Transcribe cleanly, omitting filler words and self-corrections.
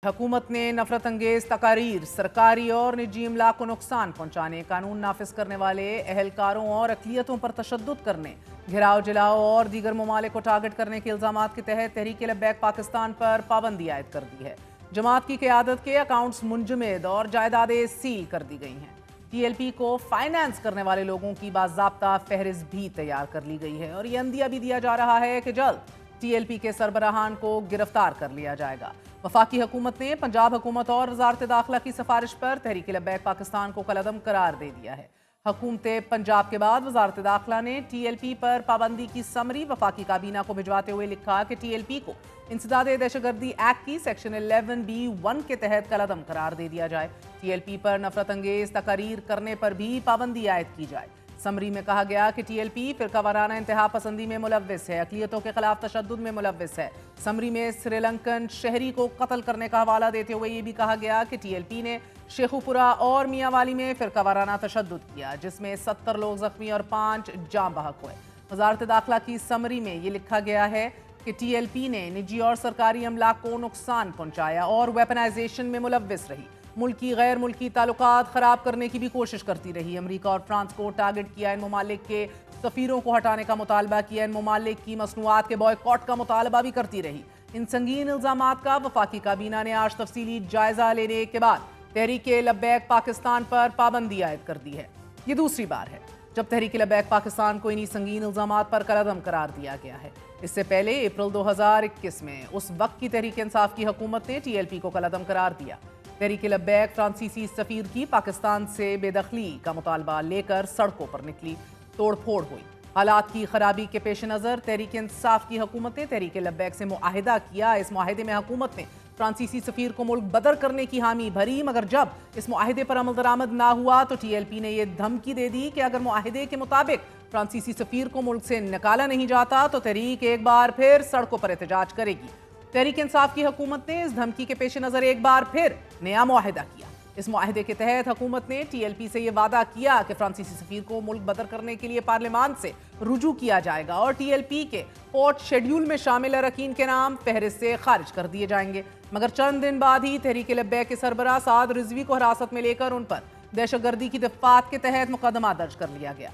हुकूमत ने नफरत अंगेज तकारीर, सरकारी और निजी इमलाक को नुकसान पहुंचाने, कानून नाफिज करने वाले एहलकारों और अक़लियतों पर तशद्दुद करने, घेराव जलाओ और दीगर ममालिक को टारगेट करने के इल्ज़ामात के तहत तहरीक लब्बैक पाकिस्तान पर पाबंदी आयद कर दी है। जमात की क़यादत के अकाउंट्स मुंजमद और जायदादें सील कर दी गई हैं। TLP को फाइनेंस करने वाले लोगों की बाज़ाब्ता फहरिस्त भी तैयार कर ली गई है और ये अंदिया भी दिया जा रहा है कि जल्द TLP के सरबराहान को गिरफ्तार कर लिया जाएगा। वफाकी हुकूमत ने पंजाब हुकूमत और वज़ारत दाखिला की सिफारिश पर तहरीक लब्बैक पाकिस्तान को कलअदम करार दे दिया है। हुकूमत पंजाब के बाद वज़ारत दाखिला ने TLP पर पाबंदी की समरी वफाकी काबीना को भिजवाते हुए लिखा कि TLP को इंसदाद दहशतगर्दी एक्ट की सेक्शन 11B(1) के तहत कलअदम करार दे दिया जाए। TLP पर नफरत अंगेज तकारीर करने पर भी पाबंदी आयद की जाए। समरी में कहा गया कि TLP फिरका वाराना इंतहा पसंदी में मुलव्विस है, अक़लियतों के खिलाफ तशद्दुद में मुलव्विस है। समरी में श्रीलंकन शहरी को कत्ल करने का हवाला देते हुए ये भी कहा गया कि TLP ने शेखुपुरा और मियांवाली में फिरका वाराना तशद्दुद किया, जिसमें 70 लोग जख्मी और 5 जाँ बहक हुए। वज़ारत दाखिला की समरी में ये लिखा गया है कि TLP ने निजी और सरकारी अमलाक को नुकसान पहुंचाया और वेपनाइजेशन में मुलव्विस रही, मुल्की गैर मुल्की ताल्लुकात ख़राब करने की भी कोशिश करती रही। अमरीका और फ्रांस को टारगेट किया, इन ममालिक के सफ़ीरों को हटाने का मुतालबा किया, इन ममालिक की मसनूआत के बॉयकॉट का मुतालबा भी करती रही। इन संगीन इल्ज़ामात का वफाकी काबीना ने आज तफसीली जायज़ा लेने के बाद तहरीक लब्बैक पाकिस्तान पर पाबंदी आयद कर दी है। ये दूसरी बार है जब तहरीक लब्बैक पाकिस्तान को इन्हीं संगीन इल्ज़ामात पर कलअदम करार दिया गया है। इससे पहले अप्रैल 2021 में उस वक्त की तहरीक इंसाफ की हुकूमत ने TLP को कलअदम करार दिया। तहरीक लब्बैक फ्रांसीसी सफ़ीर की पाकिस्तान से बेदखली का मुतालबा लेकर सड़कों पर निकली, तोड़ फोड़ हुई। हालात की खराबी के पेश नज़र तहरीक इंसाफ की हुकूमत ने तहरीक लब्बैक से मुआहिदा किया। इस मुआहिदे में हुकूमत ने फ्रांसीसी सफ़ीर को मुल्क बदर करने की हामी भरी, मगर जब इस मुआहिदे पर अमल दरामद ना हुआ तो TLP ने यह धमकी दे दी कि अगर मुआहिदे के मुताबिक फ्रांसीसी सफ़ीर को मुल्क से निकाला नहीं जाता तो तहरीक एक बार फिर सड़कों पर एहतजाज करेगी। तहरीक इंसाफ की हुकूमत ने इस धमकी के पेश नज़र एक बार फिर नया मुआहिदा किया। इस मुआहिदे के तहत हुकूमत ने TLP से यह वादा किया कि फ्रांसीसी सफ़ीर को मुल्क बदर करने के लिए पार्लियामान से रुजू किया जाएगा और TLP के पोर्ट शेड्यूल में शामिल अरकान के नाम फहरिस्त से खारिज कर दिए जाएंगे। मगर चंद दिन बाद ही तहरीक लब्बैक के सरबराह साद रिजवी को हिरासत में लेकर उन पर दहशतगर्दी की दफ़ात के तहत मुकदमा दर्ज कर लिया गया।